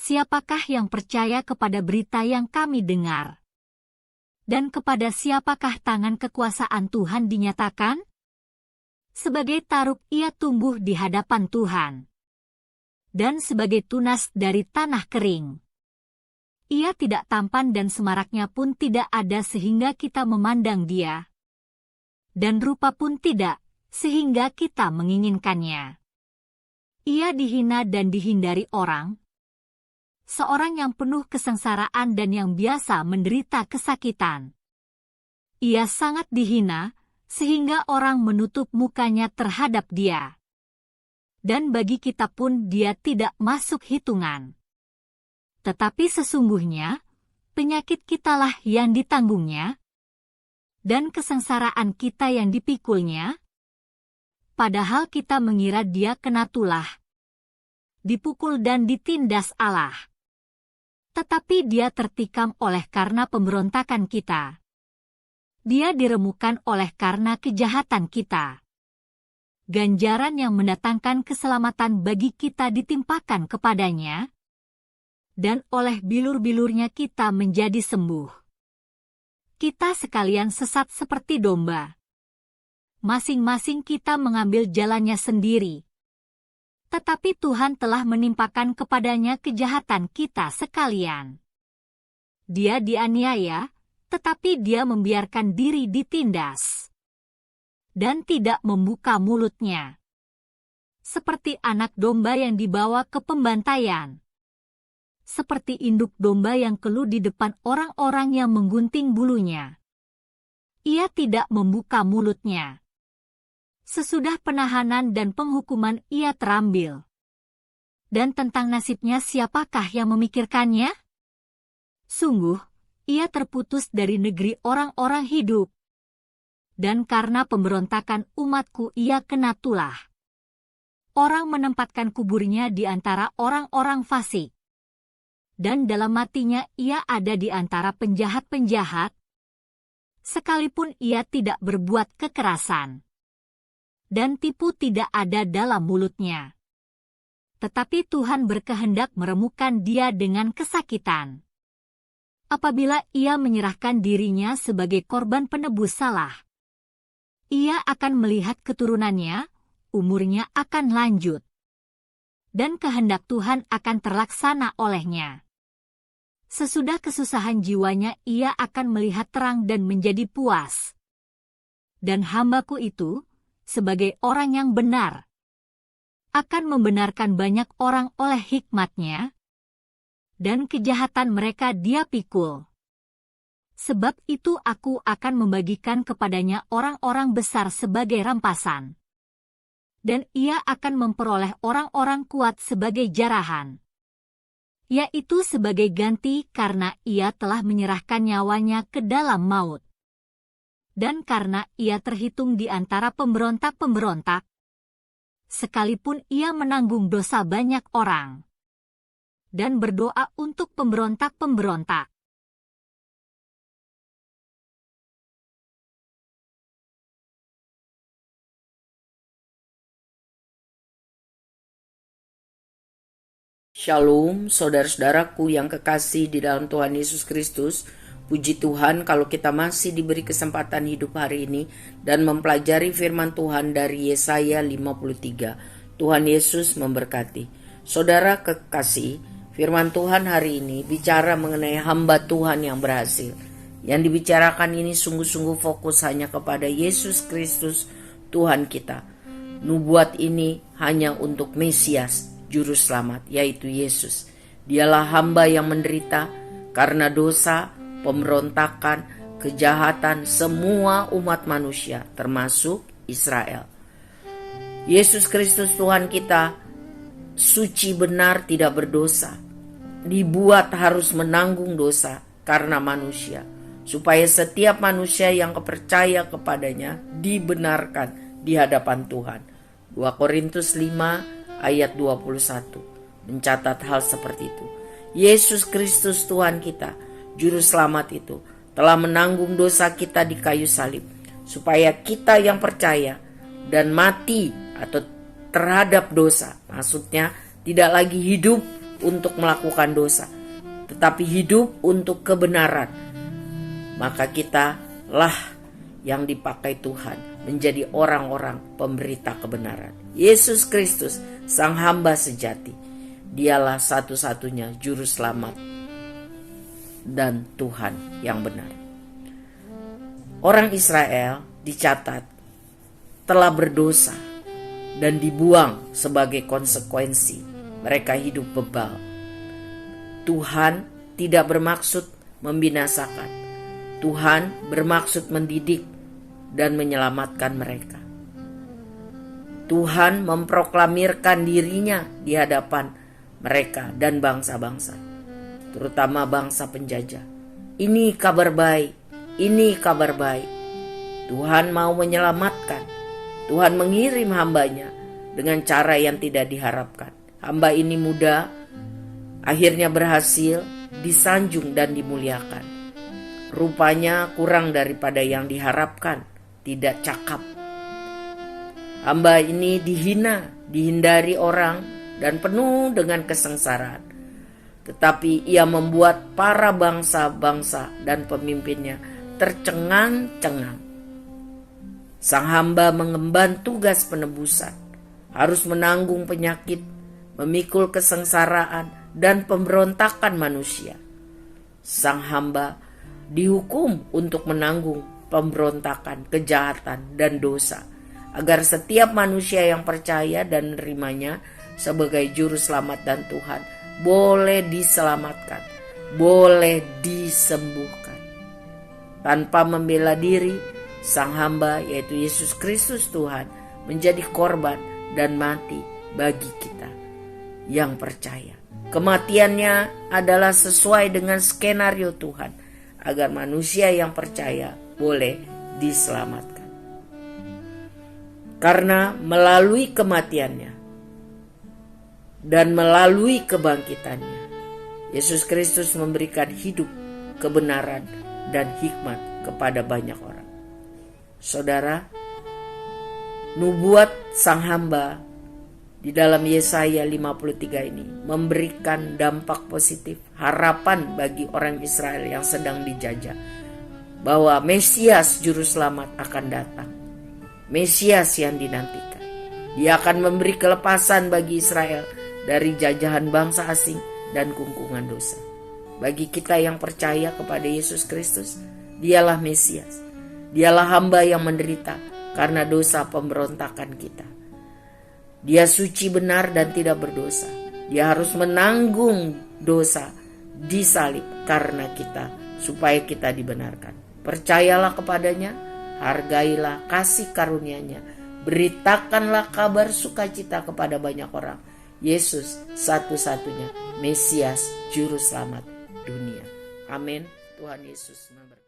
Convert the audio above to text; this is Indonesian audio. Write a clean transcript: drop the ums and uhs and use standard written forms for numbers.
siapakah yang percaya kepada berita yang kami dengar? Dan kepada siapakah tangan kekuasaan Tuhan dinyatakan? Sebagai taruk ia tumbuh di hadapan Tuhan, dan sebagai tunas dari tanah kering. Ia tidak tampan dan semaraknya pun tidak ada sehingga kita memandang dia. Dan rupa pun tidak, sehingga kita menginginkannya. Ia dihina dan dihindari orang. Seorang yang penuh kesengsaraan dan yang biasa menderita kesakitan. Ia sangat dihina, sehingga orang menutup mukanya terhadap dia. Dan bagi kita pun dia tidak masuk hitungan. Tetapi sesungguhnya, penyakit kitalah yang ditanggungnya, dan kesengsaraan kita yang dipikulnya, padahal kita mengira dia kena tulah, dipukul dan ditindas Allah. Tetapi dia tertikam oleh karena pemberontakan kita. Dia diremukan oleh karena kejahatan kita. Ganjaran yang mendatangkan keselamatan bagi kita ditimpakan kepadanya, dan oleh bilur-bilurnya kita menjadi sembuh. Kita sekalian sesat seperti domba. Masing-masing kita mengambil jalannya sendiri. Tetapi Tuhan telah menimpakan kepadanya kejahatan kita sekalian. Dia dianiaya, tetapi dia membiarkan diri ditindas. Dan tidak membuka mulutnya. Seperti anak domba yang dibawa ke pembantaian. Seperti induk domba yang keluh di depan orang-orang yang menggunting bulunya. Ia tidak membuka mulutnya. Sesudah penahanan dan penghukuman ia terambil. Dan tentang nasibnya siapakah yang memikirkannya? Sungguh, ia terputus dari negeri orang-orang hidup. Dan karena pemberontakan umatku ia kena tulah. Orang menempatkan kuburnya di antara orang-orang fasik. Dan dalam matinya ia ada di antara penjahat-penjahat, sekalipun ia tidak berbuat kekerasan. Dan tipu tidak ada dalam mulutnya. Tetapi Tuhan berkehendak meremukkan dia dengan kesakitan. Apabila ia menyerahkan dirinya sebagai korban penebus salah, ia akan melihat keturunannya, umurnya akan lanjut. Dan kehendak Tuhan akan terlaksana olehnya. Sesudah kesusahan jiwanya ia akan melihat terang dan menjadi puas. Dan hambaku itu, sebagai orang yang benar, akan membenarkan banyak orang oleh hikmat-Nya, dan kejahatan mereka dia pikul. Sebab itu aku akan membagikan kepadanya orang-orang besar sebagai rampasan. Dan ia akan memperoleh orang-orang kuat sebagai jarahan. Yaitu sebagai ganti karena ia telah menyerahkan nyawanya ke dalam maut. Dan karena ia terhitung di antara pemberontak-pemberontak, sekalipun ia menanggung dosa banyak orang. Dan berdoa untuk pemberontak-pemberontak. Shalom, saudara-saudaraku yang kekasih di dalam Tuhan Yesus Kristus. Puji Tuhan kalau kita masih diberi kesempatan hidup hari ini dan mempelajari firman Tuhan dari Yesaya 53. Tuhan Yesus memberkati. Saudara kekasih, firman Tuhan hari ini bicara mengenai hamba Tuhan yang berhasil. Yang dibicarakan ini sungguh-sungguh fokus hanya kepada Yesus Kristus, Tuhan kita. Nubuat ini hanya untuk Mesias, Juru Selamat, yaitu Yesus. Dialah hamba yang menderita karena dosa, pemberontakan, kejahatan semua umat manusia, termasuk Israel. Yesus Kristus Tuhan kita, suci benar tidak berdosa, dibuat harus menanggung dosa karena manusia, supaya setiap manusia yang percaya kepadanya dibenarkan di hadapan Tuhan. 2 Korintus 5 ayat 21 mencatat hal seperti itu. Yesus Kristus Tuhan kita, Juru Selamat itu, telah menanggung dosa kita di kayu salib, supaya kita yang percaya dan mati atau terhadap dosa, maksudnya tidak lagi hidup untuk melakukan dosa, tetapi hidup untuk kebenaran, maka kita lah yang dipakai Tuhan menjadi orang-orang pemberita kebenaran. Yesus Kristus, Sang Hamba sejati, Dialah satu-satunya juru selamat dan Tuhan yang benar. Orang Israel dicatat telah berdosa dan dibuang sebagai konsekuensi mereka hidup bebal. Tuhan tidak bermaksud membinasakan. Tuhan bermaksud mendidik dan menyelamatkan mereka. Tuhan memproklamirkan dirinya di hadapan mereka dan bangsa-bangsa, terutama bangsa penjajah. Ini kabar baik, ini kabar baik. Tuhan mau menyelamatkan. Tuhan mengirim hambanya dengan cara yang tidak diharapkan. Hamba ini muda, akhirnya berhasil, disanjung dan dimuliakan. Rupanya kurang daripada yang diharapkan, tidak cakap. Hamba ini dihina, dihindari orang, dan penuh dengan kesengsaraan. Tetapi ia membuat para bangsa-bangsa dan pemimpinnya tercengang-cengang. Sang hamba mengemban tugas penebusan, harus menanggung penyakit, memikul kesengsaraan dan pemberontakan manusia. Sang hamba dihukum untuk menanggung pemberontakan, kejahatan, dan dosa, agar setiap manusia yang percaya dan menerimanya sebagai juru selamat dan Tuhan boleh diselamatkan, boleh disembuhkan. Tanpa membela diri, Sang hamba yaitu Yesus Kristus Tuhan menjadi korban dan mati bagi kita yang percaya. Kematiannya adalah sesuai dengan skenario Tuhan agar manusia yang percaya boleh diselamatkan. Karena melalui kematiannya dan melalui kebangkitannya, Yesus Kristus memberikan hidup, kebenaran, dan hikmat kepada banyak orang. Saudara, nubuat Sang hamba di dalam Yesaya 53 ini memberikan dampak positif, harapan bagi orang Israel yang sedang dijajah, bahwa Mesias Juru Selamat akan datang. Mesias yang dinantikan. Dia akan memberi kelepasan bagi Israel dari jajahan bangsa asing dan kungkungan dosa. Bagi kita yang percaya kepada Yesus Kristus, Dialah Mesias. Dialah hamba yang menderita karena dosa pemberontakan kita. Dia suci, benar, dan tidak berdosa. Dia harus menanggung dosa di salib karena kita, supaya kita dibenarkan. Percayalah kepadanya, hargailah kasih karunia-Nya, beritakanlah kabar sukacita kepada banyak orang. Yesus satu-satunya Mesias Juru Selamat dunia. Amin. Tuhan Yesus memberkati.